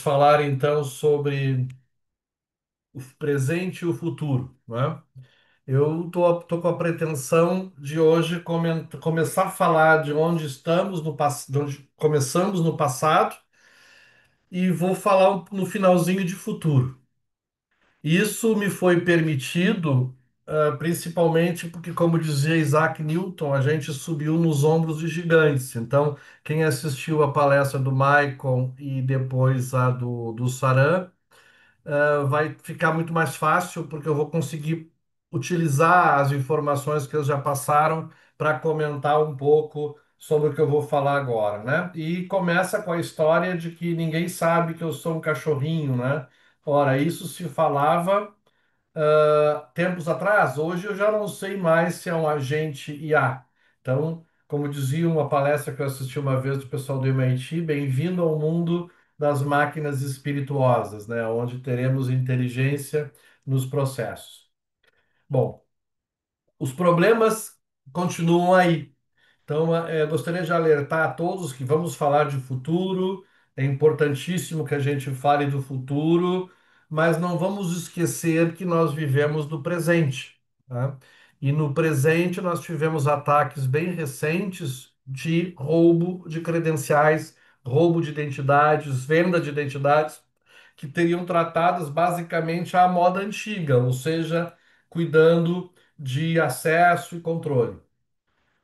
falar então sobre o presente e o futuro, né? Eu tô com a pretensão de hoje começar a falar de onde estamos de onde começamos no passado e vou falar no finalzinho de futuro. Isso me foi permitido, principalmente porque, como dizia Isaac Newton, a gente subiu nos ombros de gigantes. Então, quem assistiu a palestra do Michael e depois a do Saran, vai ficar muito mais fácil, porque eu vou conseguir utilizar as informações que eles já passaram para comentar um pouco sobre o que eu vou falar agora, né? E começa com a história de que ninguém sabe que eu sou um cachorrinho, né? Ora, isso se falava tempos atrás. Hoje eu já não sei mais se é um agente IA. Então, como dizia uma palestra que eu assisti uma vez do pessoal do MIT, bem-vindo ao mundo das máquinas espirituosas, né? Onde teremos inteligência nos processos. Bom, os problemas continuam aí. Então, gostaria de alertar a todos que vamos falar de futuro. É importantíssimo que a gente fale do futuro, mas não vamos esquecer que nós vivemos do presente, tá? E no presente nós tivemos ataques bem recentes de roubo de credenciais, roubo de identidades, venda de identidades, que teriam tratadas basicamente à moda antiga, ou seja, cuidando de acesso e controle.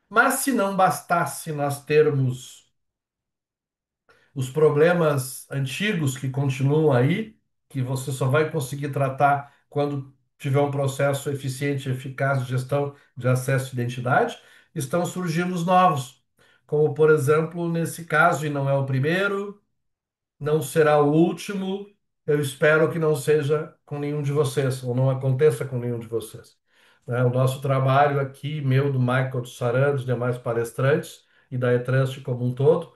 Mas se não bastasse nós termos os problemas antigos que continuam aí, que você só vai conseguir tratar quando tiver um processo eficiente e eficaz de gestão de acesso à identidade, estão surgindo os novos. Como, por exemplo, nesse caso, e não é o primeiro, não será o último, eu espero que não seja com nenhum de vocês, ou não aconteça com nenhum de vocês. Né? O nosso trabalho aqui, meu, do Michael, do Saran, dos demais palestrantes e da eTrust como um todo,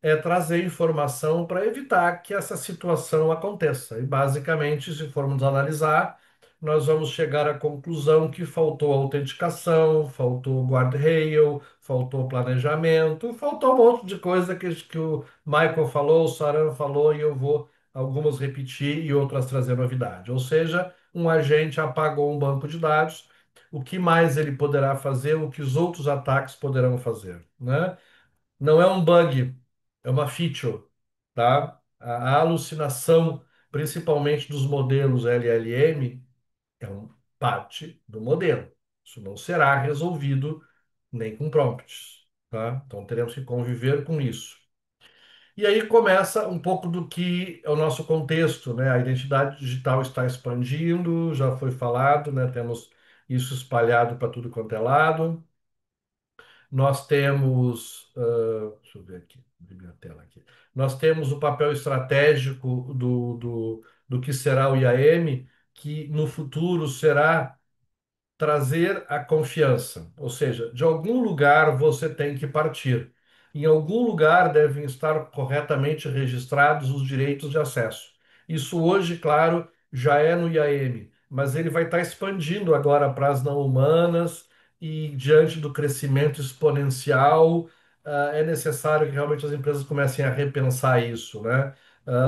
é trazer informação para evitar que essa situação aconteça. E, basicamente, se formos analisar, nós vamos chegar à conclusão que faltou autenticação, faltou guardrail, faltou planejamento, faltou um monte de coisa que o Michael falou, o Saran falou, e eu vou algumas repetir e outras trazer novidade. Ou seja, um agente apagou um banco de dados, o que mais ele poderá fazer, o que os outros ataques poderão fazer, né? Não é um bug, é uma feature, tá? A alucinação, principalmente dos modelos LLM, é uma parte do modelo. Isso não será resolvido nem com prompts, tá? Então teremos que conviver com isso. E aí começa um pouco do que é o nosso contexto, né? A identidade digital está expandindo, já foi falado, né? Temos isso espalhado para tudo quanto é lado. Nós temos, deixa eu ver aqui, abrir minha tela aqui. Nós temos o papel estratégico do que será o IAM, que no futuro será trazer a confiança, ou seja, de algum lugar você tem que partir. Em algum lugar devem estar corretamente registrados os direitos de acesso. Isso hoje, claro, já é no IAM, mas ele vai estar expandindo agora para as não humanas e diante do crescimento exponencial, é necessário que realmente as empresas comecem a repensar isso, né?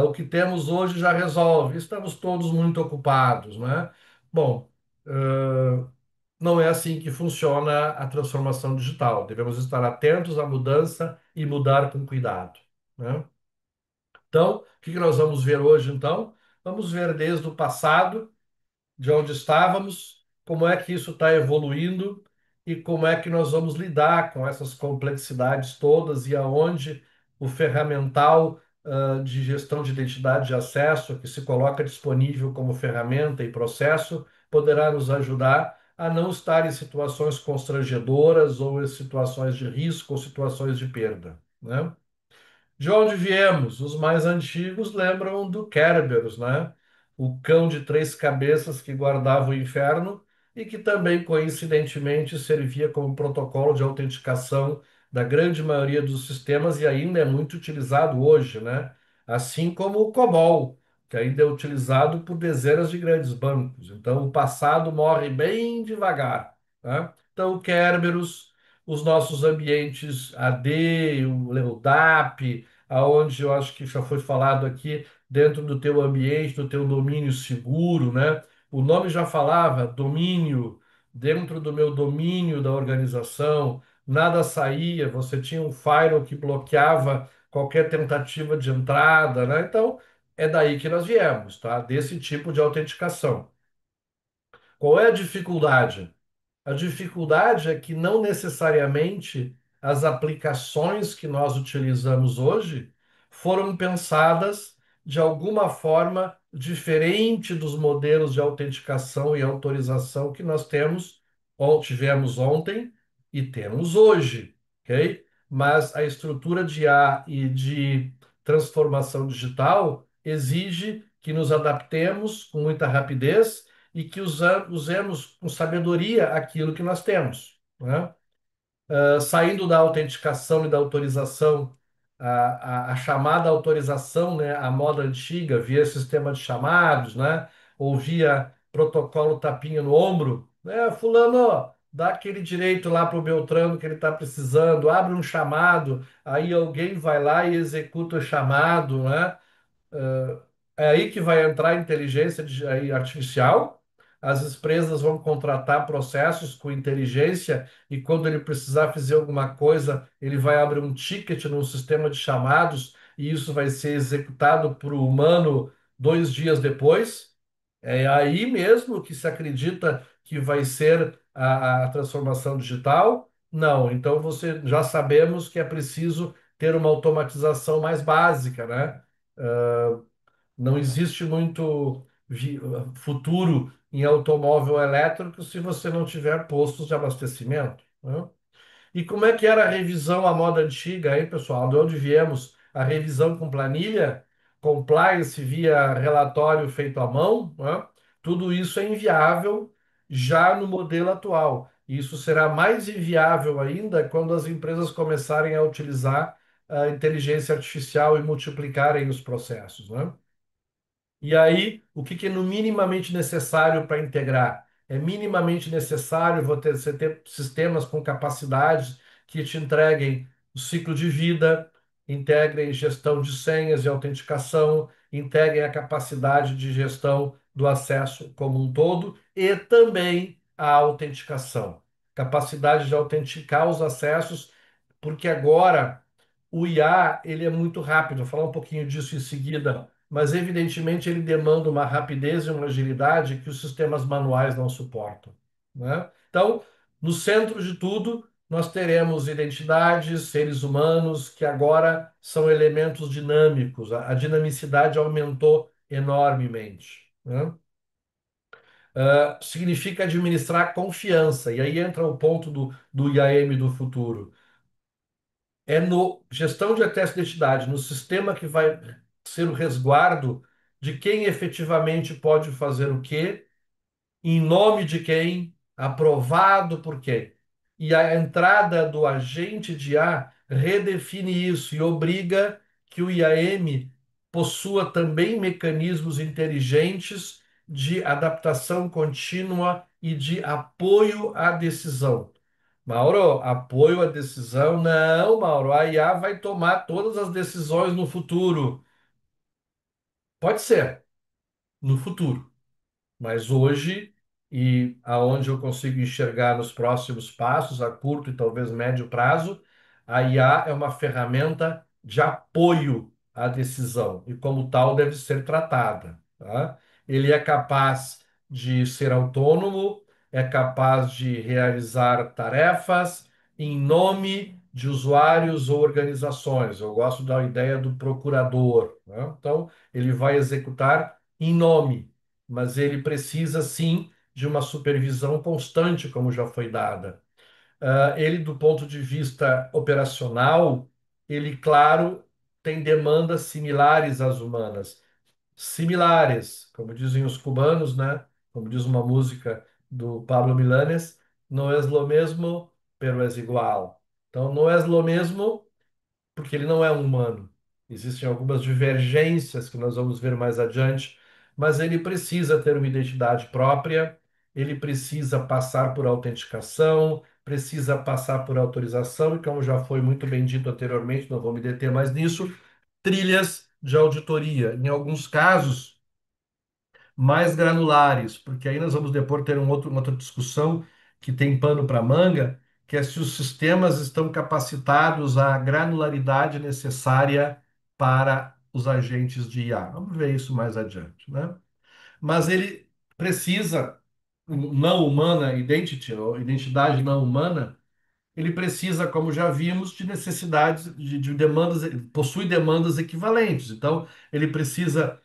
O que temos hoje já resolve, estamos todos muito ocupados, né? Bom, não é assim que funciona a transformação digital. Devemos estar atentos à mudança e mudar com cuidado, né? Então, o que que nós vamos ver hoje, então? Vamos ver desde o passado de onde estávamos, como é que isso está evoluindo e como é que nós vamos lidar com essas complexidades todas e aonde o ferramental de gestão de identidade de acesso, que se coloca disponível como ferramenta e processo, poderá nos ajudar a não estar em situações constrangedoras ou em situações de risco ou situações de perda, né? De onde viemos? Os mais antigos lembram do Kerberos, né? O cão de três cabeças que guardava o inferno e que também, coincidentemente, servia como protocolo de autenticação da grande maioria dos sistemas e ainda é muito utilizado hoje, né? Assim como o COBOL, que ainda é utilizado por dezenas de grandes bancos. Então, o passado morre bem devagar, né? Então, o Kerberos, os nossos ambientes AD, o LEODAP, aonde eu acho que já foi falado aqui, dentro do teu ambiente, do teu domínio seguro, né? O nome já falava, domínio, dentro do meu domínio da organização, nada saía, você tinha um firewall que bloqueava qualquer tentativa de entrada, né? Então, é daí que nós viemos, tá? Desse tipo de autenticação. Qual é a dificuldade? A dificuldade é que não necessariamente as aplicações que nós utilizamos hoje foram pensadas de alguma forma diferente dos modelos de autenticação e autorização que nós temos ou tivemos ontem e temos hoje, ok? Mas a estrutura de A e de transformação digital exige que nos adaptemos com muita rapidez e que usemos com sabedoria aquilo que nós temos, né? Saindo da autenticação e da autorização, a chamada autorização, né, a moda antiga, via sistema de chamados, né, ou via protocolo tapinha no ombro, né, fulano, dá aquele direito lá para o Beltrano que ele está precisando, abre um chamado, aí alguém vai lá e executa o chamado, né? É aí que vai entrar a aí artificial. As empresas vão contratar processos com inteligência e quando ele precisar fazer alguma coisa, ele vai abrir um ticket num sistema de chamados e isso vai ser executado por um humano 2 dias depois. É aí mesmo que se acredita que vai ser a transformação digital? Não. Então você já sabemos que é preciso ter uma automatização mais básica, né? Não existe muito futuro em automóvel elétrico se você não tiver postos de abastecimento, né? E como é que era a revisão à moda antiga, hein, pessoal? De onde viemos? A revisão com planilha, compliance via relatório feito à mão, né? Tudo isso é inviável já no modelo atual. Isso será mais inviável ainda quando as empresas começarem a utilizar a inteligência artificial e multiplicarem os processos, né? E aí, o que que é no minimamente necessário para integrar? É minimamente necessário você ter sistemas com capacidades que te entreguem o ciclo de vida, integrem gestão de senhas e autenticação, integrem a capacidade de gestão do acesso como um todo e também a autenticação. Capacidade de autenticar os acessos, porque agora o IA ele é muito rápido. Vou falar um pouquinho disso em seguida, mas evidentemente ele demanda uma rapidez e uma agilidade que os sistemas manuais não suportam, né? Então, no centro de tudo, nós teremos identidades, seres humanos que agora são elementos dinâmicos. A dinamicidade aumentou enormemente, né? Significa administrar confiança, e aí entra o ponto do IAM do futuro. É no gestão de acesso de identidade, no sistema que vai ser o resguardo de quem efetivamente pode fazer o quê, em nome de quem, aprovado por quem. E a entrada do agente de IA redefine isso e obriga que o IAM possua também mecanismos inteligentes de adaptação contínua e de apoio à decisão. Mauro, apoio à decisão? Não, Mauro, a IA vai tomar todas as decisões no futuro. Pode ser, no futuro. Mas hoje, e aonde eu consigo enxergar nos próximos passos, a curto e talvez médio prazo, a IA é uma ferramenta de apoio à decisão e, como tal, deve ser tratada, tá? Ele é capaz de ser autônomo, é capaz de realizar tarefas em nome de usuários ou organizações. Eu gosto da ideia do procurador, né? Então, ele vai executar em nome, mas ele precisa sim de uma supervisão constante, como já foi dada. Ele, do ponto de vista operacional, ele, claro, tem demandas similares às humanas. Similares, como dizem os cubanos, né? Como diz uma música do Pablo Milanés, não es lo mesmo, pero es igual. Então, não es lo mesmo porque ele não é um humano. Existem algumas divergências que nós vamos ver mais adiante, mas ele precisa ter uma identidade própria, ele precisa passar por autenticação, precisa passar por autorização, e como já foi muito bem dito anteriormente, não vou me deter mais nisso, trilhas de auditoria. Em alguns casos, mais granulares, porque aí nós vamos depois ter uma outra discussão que tem pano para manga, que é se os sistemas estão capacitados à granularidade necessária para os agentes de IA. Vamos ver isso mais adiante, né? Mas ele precisa, não humana, identity, ou identidade não humana, ele precisa, como já vimos, de necessidades, de demandas, possui demandas equivalentes. Então, ele precisa,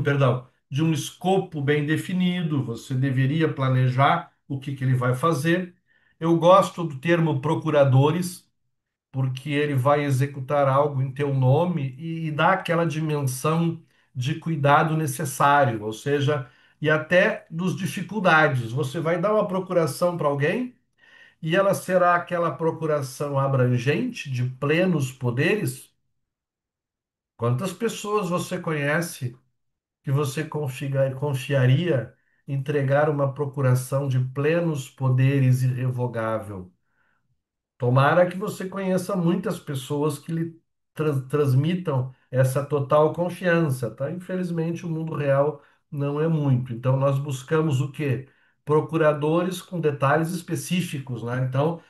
perdão, de um escopo bem definido, você deveria planejar o que ele vai fazer. Eu gosto do termo procuradores, porque ele vai executar algo em teu nome e dá aquela dimensão de cuidado necessário, ou seja, e até dos dificuldades. Você vai dar uma procuração para alguém e ela será aquela procuração abrangente de plenos poderes? Quantas pessoas você conhece que você confiaria entregar uma procuração de plenos poderes irrevogável? Tomara que você conheça muitas pessoas que lhe transmitam essa total confiança, tá? Infelizmente, o mundo real não é muito. Então, nós buscamos o quê? Procuradores com detalhes específicos, né? Então,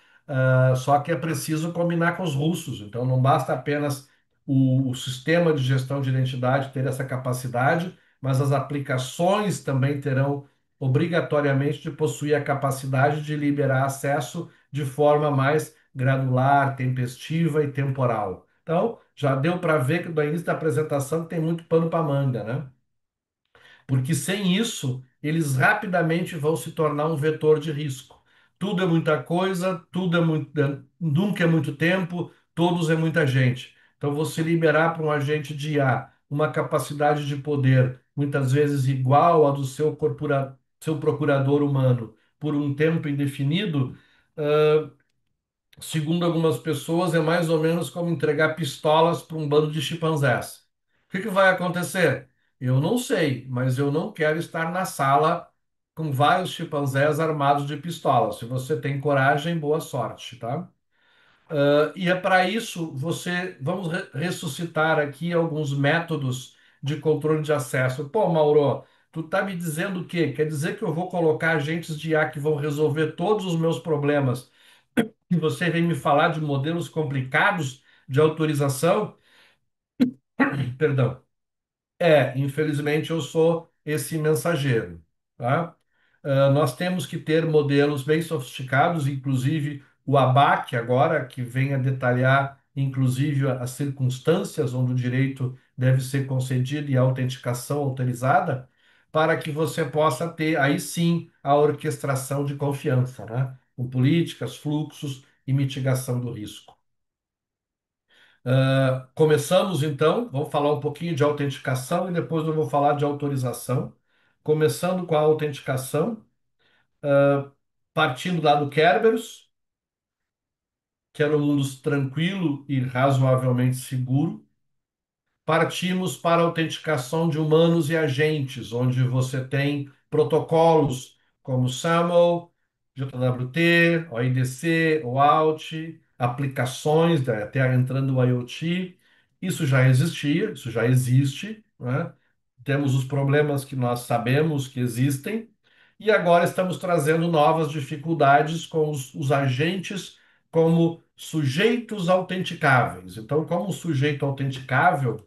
só que é preciso combinar com os russos. Então, não basta apenas o sistema de gestão de identidade ter essa capacidade, mas as aplicações também terão obrigatoriamente de possuir a capacidade de liberar acesso de forma mais granular, tempestiva e temporal. Então, já deu para ver que no início da apresentação tem muito pano para manga, né? Porque sem isso, eles rapidamente vão se tornar um vetor de risco. Tudo é muita coisa, tudo é muito, nunca é muito tempo, todos é muita gente. Então, você liberar para um agente de IA uma capacidade de poder, muitas vezes igual à do seu procurador humano, por um tempo indefinido, segundo algumas pessoas, é mais ou menos como entregar pistolas para um bando de chimpanzés. O que vai acontecer? Eu não sei, mas eu não quero estar na sala com vários chimpanzés armados de pistolas. Se você tem coragem, boa sorte, tá? E é para isso vamos ressuscitar aqui alguns métodos de controle de acesso. Pô, Mauro, tu tá me dizendo o quê? Quer dizer que eu vou colocar agentes de IA que vão resolver todos os meus problemas e você vem me falar de modelos complicados de autorização? Perdão. Infelizmente eu sou esse mensageiro, tá? Nós temos que ter modelos bem sofisticados, inclusive o ABAC agora, que vem a detalhar, inclusive, as circunstâncias onde o direito deve ser concedido e a autenticação autorizada, para que você possa ter, aí sim, a orquestração de confiança, né? Com políticas, fluxos e mitigação do risco. Começamos então, vamos falar um pouquinho de autenticação e depois eu vou falar de autorização. Começando com a autenticação, partindo lá do Kerberos, que era um mundo tranquilo e razoavelmente seguro. Partimos para a autenticação de humanos e agentes, onde você tem protocolos como SAML, JWT, OIDC, OAuth, aplicações, até entrando o IoT. Isso já existia, isso já existe, né? Temos os problemas que nós sabemos que existem, e agora estamos trazendo novas dificuldades com os agentes como sujeitos autenticáveis. Então, como sujeito autenticável,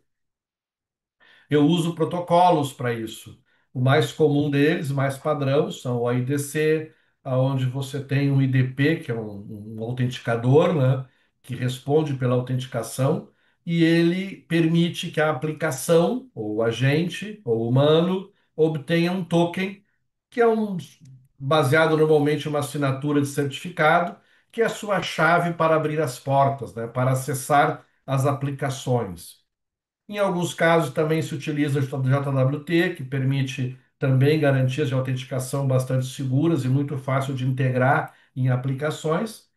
eu uso protocolos para isso. O mais comum deles, mais padrão, são o AIDC, onde você tem um IDP, que é um autenticador, né, que responde pela autenticação, e ele permite que a aplicação, ou o agente, ou o humano, obtenha um token, que é baseado normalmente em uma assinatura de certificado, que é a sua chave para abrir as portas, né, para acessar as aplicações. Em alguns casos também se utiliza o JWT, que permite também garantias de autenticação bastante seguras e muito fácil de integrar em aplicações.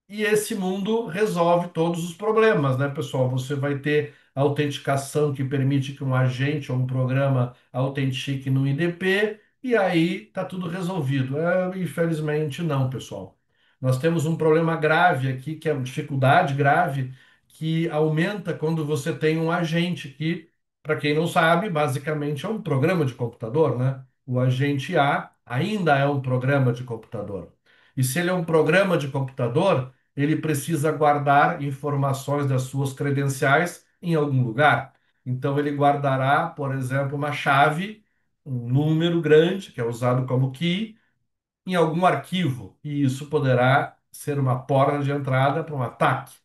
E esse mundo resolve todos os problemas, né, pessoal? Você vai ter autenticação que permite que um agente ou um programa autentique no IDP e aí está tudo resolvido. Infelizmente, não, pessoal. Nós temos um problema grave aqui, que é uma dificuldade grave, que aumenta quando você tem um agente que, para quem não sabe, basicamente é um programa de computador, né? O agente A ainda é um programa de computador. E se ele é um programa de computador, ele precisa guardar informações das suas credenciais em algum lugar. Então, ele guardará, por exemplo, uma chave, um número grande, que é usado como key, em algum arquivo, e isso poderá ser uma porta de entrada para um ataque,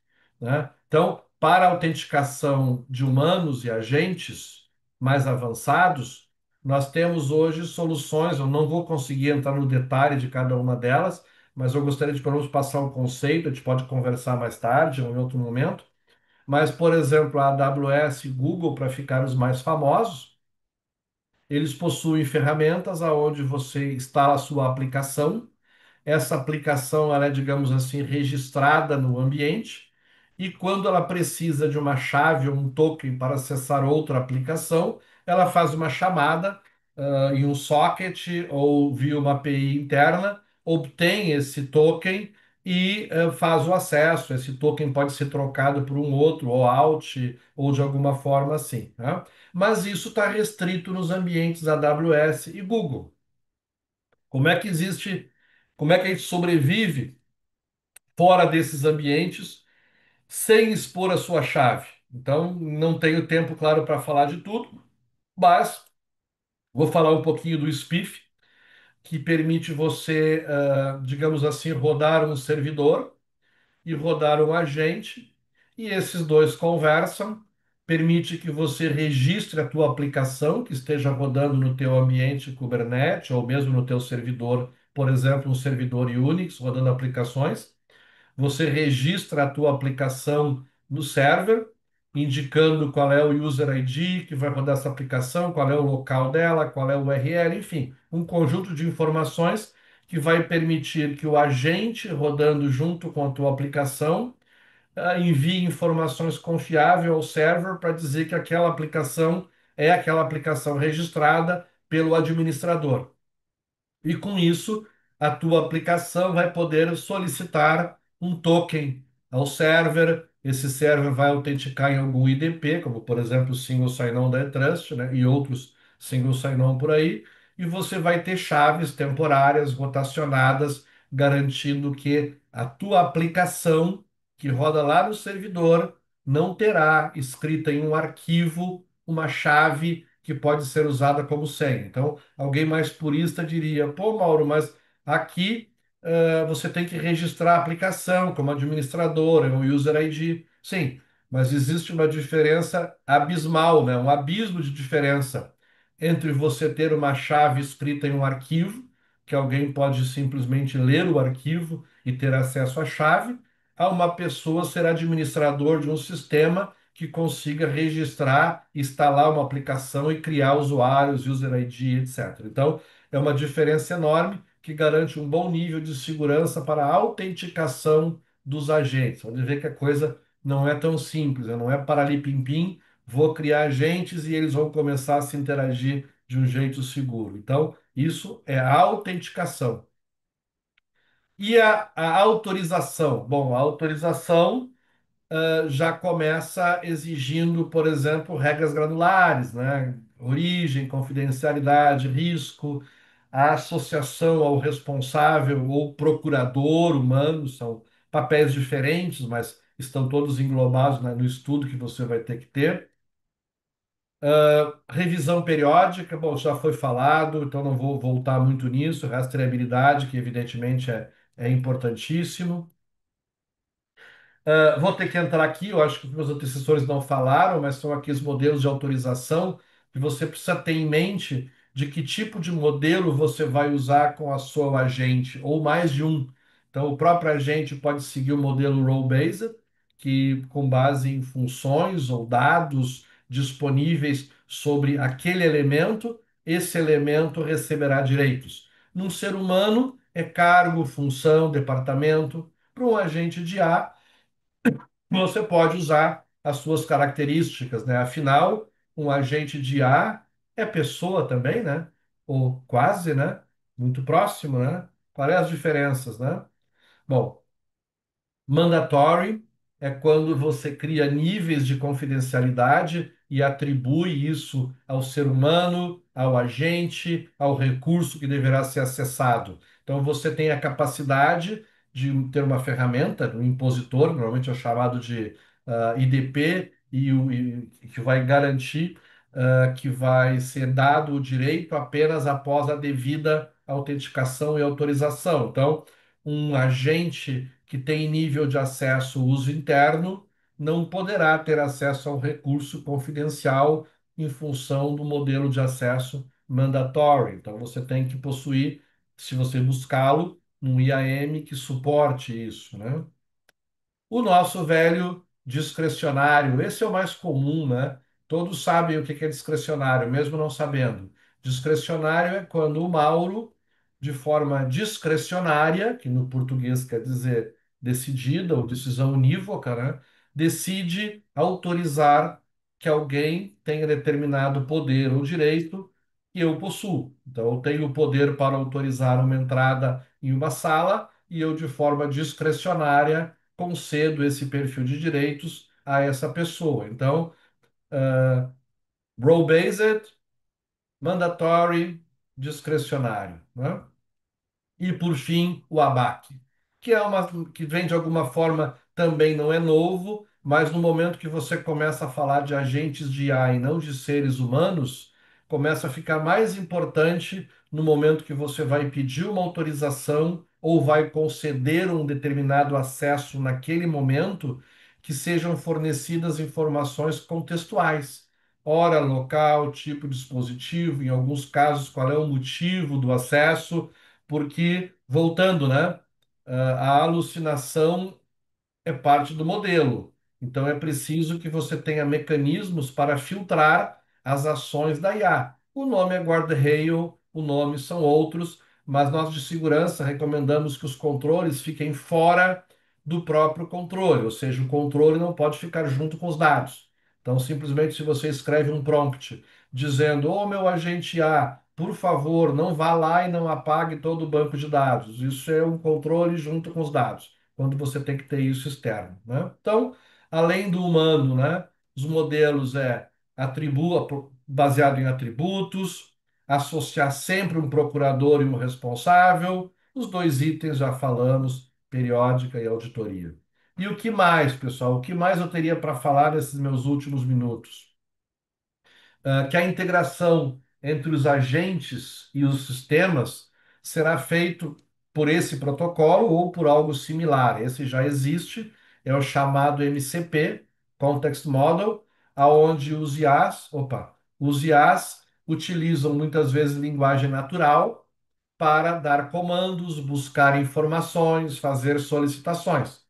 né? Então, para a autenticação de humanos e agentes mais avançados, nós temos hoje soluções. Eu não vou conseguir entrar no detalhe de cada uma delas, mas eu gostaria de, pelo menos, passar um conceito. A gente pode conversar mais tarde, em outro momento. Mas, por exemplo, a AWS e Google, para ficar os mais famosos, eles possuem ferramentas aonde você instala a sua aplicação. Essa aplicação, ela é, digamos assim, registrada no ambiente, e quando ela precisa de uma chave ou um token para acessar outra aplicação, ela faz uma chamada em um socket ou via uma API interna, obtém esse token e faz o acesso. Esse token pode ser trocado por um outro, ou out, ou de alguma forma assim, né? Mas isso está restrito nos ambientes AWS e Google. Como é que existe, como é que a gente sobrevive fora desses ambientes sem expor a sua chave? Então, não tenho tempo, claro, para falar de tudo, mas vou falar um pouquinho do SPIF, que permite você, digamos assim, rodar um servidor e rodar um agente, e esses dois conversam, permite que você registre a tua aplicação que esteja rodando no teu ambiente Kubernetes ou mesmo no teu servidor, por exemplo, um servidor Unix rodando aplicações. Você registra a tua aplicação no server, indicando qual é o user ID que vai rodar essa aplicação, qual é o local dela, qual é o URL, enfim, um conjunto de informações que vai permitir que o agente rodando junto com a tua aplicação envie informações confiáveis ao server para dizer que aquela aplicação é aquela aplicação registrada pelo administrador. E com isso, a tua aplicação vai poder solicitar um token ao server. Esse server vai autenticar em algum IDP, como por exemplo o Single Sign-On da Etrust, né, e outros Single Sign-On por aí. E você vai ter chaves temporárias rotacionadas, garantindo que a tua aplicação que roda lá no servidor não terá escrita em um arquivo uma chave que pode ser usada como senha. Então, alguém mais purista diria: pô, Mauro, mas aqui você tem que registrar a aplicação como administrador, é um user ID. Sim, mas existe uma diferença abismal, né? Um abismo de diferença entre você ter uma chave escrita em um arquivo, que alguém pode simplesmente ler o arquivo e ter acesso à chave, a uma pessoa ser administrador de um sistema que consiga registrar, instalar uma aplicação e criar usuários, user ID, etc. Então, é uma diferença enorme que garante um bom nível de segurança para a autenticação dos agentes. Onde vê que a coisa não é tão simples, né? Não é paralimpim-pim, vou criar agentes e eles vão começar a se interagir de um jeito seguro. Então, isso é a autenticação. E a autorização? Bom, a autorização já começa exigindo, por exemplo, regras granulares, né? Origem, confidencialidade, risco, a associação ao responsável ou procurador humano, são papéis diferentes, mas estão todos englobados, né, no estudo que você vai ter que ter. Revisão periódica, bom, já foi falado, então não vou voltar muito nisso. Rastreabilidade, que evidentemente é importantíssimo. Vou ter que entrar aqui, eu acho que os meus antecessores não falaram, mas são aqui os modelos de autorização que você precisa ter em mente de que tipo de modelo você vai usar com a sua agente, ou mais de um. Então, o próprio agente pode seguir o modelo role-based, que com base em funções ou dados disponíveis sobre aquele elemento, esse elemento receberá direitos. Num ser humano, é cargo, função, departamento. Para um agente de A, você pode usar as suas características, né? Afinal, um agente de A é pessoa também, né? Ou quase, né? Muito próximo, né? Quais as diferenças, né? Bom, mandatory. é quando você cria níveis de confidencialidade e atribui isso ao ser humano, ao agente, ao recurso que deverá ser acessado. Então, você tem a capacidade de ter uma ferramenta, um impositor, normalmente é chamado de IDP, que vai garantir que vai ser dado o direito apenas após a devida autenticação e autorização. Então, um agente que tem nível de acesso uso interno não poderá ter acesso a um recurso confidencial em função do modelo de acesso mandatório. Então, você tem que possuir, se você buscá-lo, um IAM que suporte isso, né? O nosso velho discrecionário, esse é o mais comum, né? Todos sabem o que é discrecionário, mesmo não sabendo. Discrecionário é quando o Mauro, de forma discrecionária, que no português quer dizer decidida ou decisão unívoca, né? Decide autorizar que alguém tenha determinado poder ou direito que eu possuo. Então, eu tenho o poder para autorizar uma entrada em uma sala e eu, de forma discrecionária, concedo esse perfil de direitos a essa pessoa. Então, role-based, mandatory, discrecionário, né? E por fim, o abaque, que é uma que vem de alguma forma também não é novo, mas no momento que você começa a falar de agentes de IA e não de seres humanos, começa a ficar mais importante no momento que você vai pedir uma autorização ou vai conceder um determinado acesso naquele momento, que sejam fornecidas informações contextuais. Hora, local, tipo de dispositivo, em alguns casos, qual é o motivo do acesso, porque, voltando, né, a alucinação é parte do modelo. Então, é preciso que você tenha mecanismos para filtrar as ações da IA. O nome é guardrail, o nome são outros, mas nós de segurança recomendamos que os controles fiquem fora do próprio controle, ou seja, o controle não pode ficar junto com os dados. Então, simplesmente, se você escreve um prompt dizendo: Ô meu agente A, por favor, não vá lá e não apague todo o banco de dados. Isso é um controle junto com os dados, quando você tem que ter isso externo, né? Então, além do humano, né, os modelos baseado em atributos, associar sempre um procurador e um responsável. Os dois itens já falamos, periódica e auditoria. E o que mais, pessoal? O que mais eu teria para falar nesses meus últimos minutos? Que a integração entre os agentes e os sistemas será feito por esse protocolo ou por algo similar. Esse já existe, é o chamado MCP, Context Model, aonde os IAs utilizam muitas vezes linguagem natural para dar comandos, buscar informações, fazer solicitações.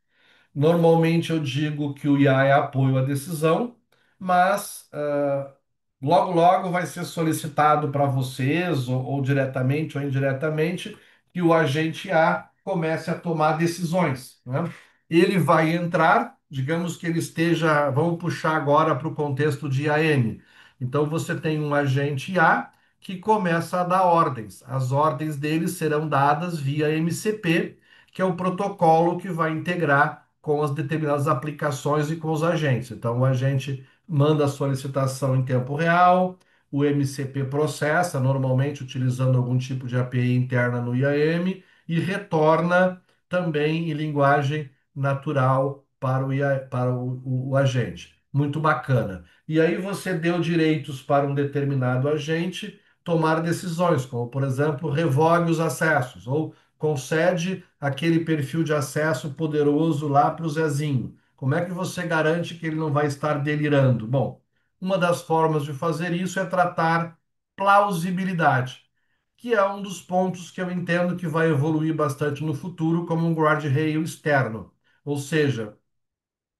Normalmente eu digo que o IA é apoio à decisão, mas logo logo vai ser solicitado para vocês, ou diretamente ou indiretamente, que o agente A comece a tomar decisões, né? Ele vai entrar, digamos que ele esteja, vamos puxar agora para o contexto de IAM. Então você tem um agente A que começa a dar ordens. As ordens dele serão dadas via MCP, que é o protocolo que vai integrar com as determinadas aplicações e com os agentes. Então, o agente manda a solicitação em tempo real, o MCP processa, normalmente utilizando algum tipo de API interna no IAM, e retorna também em linguagem natural para o agente. Muito bacana. E aí você deu direitos para um determinado agente tomar decisões, como, por exemplo, revogue os acessos, ou concede aquele perfil de acesso poderoso lá para o Zezinho. Como é que você garante que ele não vai estar delirando? Bom, uma das formas de fazer isso é tratar plausibilidade, que é um dos pontos que eu entendo que vai evoluir bastante no futuro como um guardrail externo. Ou seja,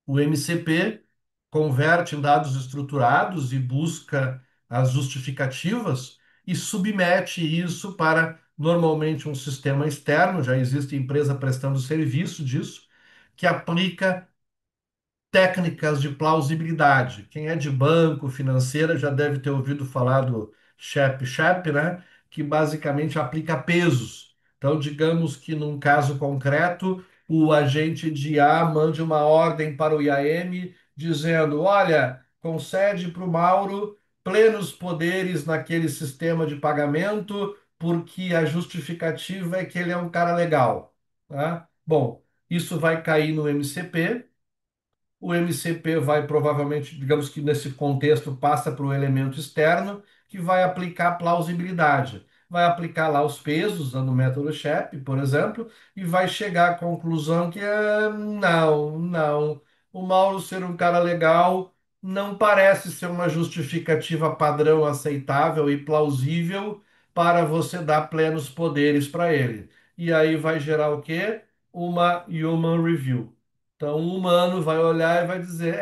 o MCP converte em dados estruturados e busca as justificativas e submete isso para normalmente um sistema externo. Já existe empresa prestando serviço disso, que aplica técnicas de plausibilidade. Quem é de banco, financeira, já deve ter ouvido falar do SHAP, né? Que basicamente aplica pesos. Então, digamos que num caso concreto, o agente de IA mande uma ordem para o IAM dizendo: olha, concede para o Mauro plenos poderes naquele sistema de pagamento, porque a justificativa é que ele é um cara legal, tá? Bom, isso vai cair no MCP. O MCP vai provavelmente, digamos que nesse contexto, passa para o elemento externo, que vai aplicar plausibilidade. Vai aplicar lá os pesos, usando o método SHAP, por exemplo, e vai chegar à conclusão que não, não. O Mauro ser um cara legal não parece ser uma justificativa padrão aceitável e plausível para você dar plenos poderes para ele. E aí vai gerar o quê? Uma human review. Então, o humano vai olhar e vai dizer: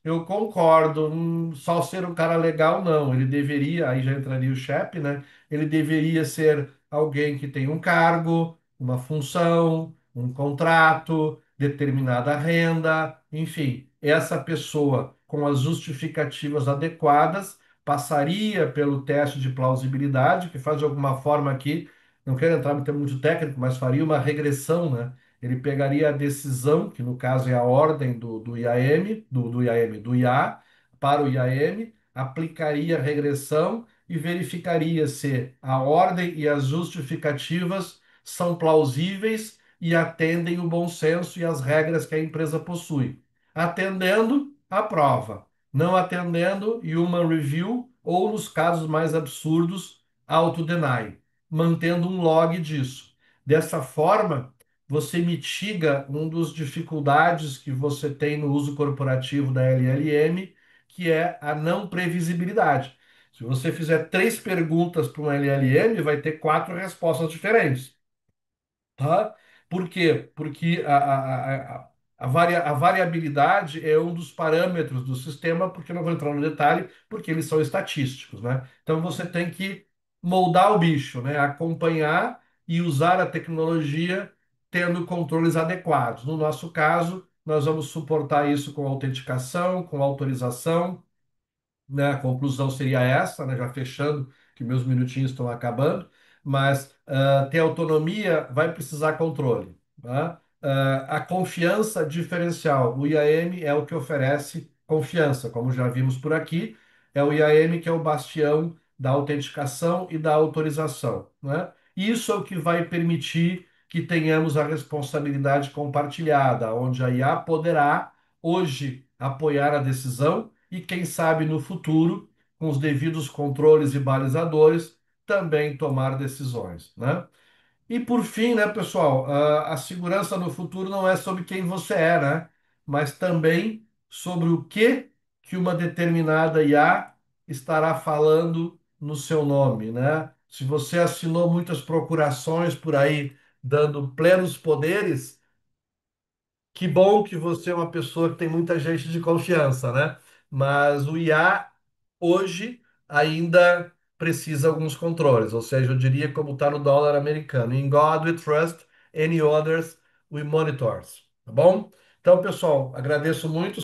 eu concordo, só ser um cara legal, não. Ele deveria, aí já entraria o chefe, né? Ele deveria ser alguém que tem um cargo, uma função, um contrato, determinada renda, enfim, essa pessoa com as justificativas adequadas passaria pelo teste de plausibilidade, que faz de alguma forma aqui, não quero entrar em termo muito técnico, mas faria uma regressão, né? Ele pegaria a decisão, que no caso é a ordem do IAM, do IAM, do IA, para o IAM, aplicaria a regressão e verificaria se a ordem e as justificativas são plausíveis e atendem o bom senso e as regras que a empresa possui. Atendendo, aprova. Não atendendo, human review, ou nos casos mais absurdos, auto-deny, mantendo um log disso. Dessa forma, você mitiga um dos dificuldades que você tem no uso corporativo da LLM, que é a não previsibilidade. Se você fizer três perguntas para um LLM, vai ter quatro respostas diferentes. Tá? Por quê? Porque a variabilidade é um dos parâmetros do sistema, porque eu não vou entrar no detalhe, porque eles são estatísticos, né? Então você tem que moldar o bicho, né? Acompanhar e usar a tecnologia tendo controles adequados. No nosso caso, nós vamos suportar isso com autenticação, com autorização, né? A conclusão seria essa, né? Já fechando, que meus minutinhos estão acabando, mas ter autonomia vai precisar controle, tá? A confiança diferencial. O IAM é o que oferece confiança, como já vimos por aqui, é o IAM que é o bastião da autenticação e da autorização, né? Isso é o que vai permitir que tenhamos a responsabilidade compartilhada, onde a IA poderá hoje apoiar a decisão e, quem sabe, no futuro, com os devidos controles e balizadores, também tomar decisões, né? E por fim, né, pessoal, a segurança no futuro não é sobre quem você é, né? Mas também sobre o que uma determinada IA estará falando no seu nome, né? Se você assinou muitas procurações por aí dando plenos poderes, que bom que você é uma pessoa que tem muita gente de confiança, né? Mas o IA hoje ainda precisa alguns controles, ou seja, eu diria como está no dólar americano: In God we trust, any others we monitor. Tá bom? Então, pessoal, agradeço muito.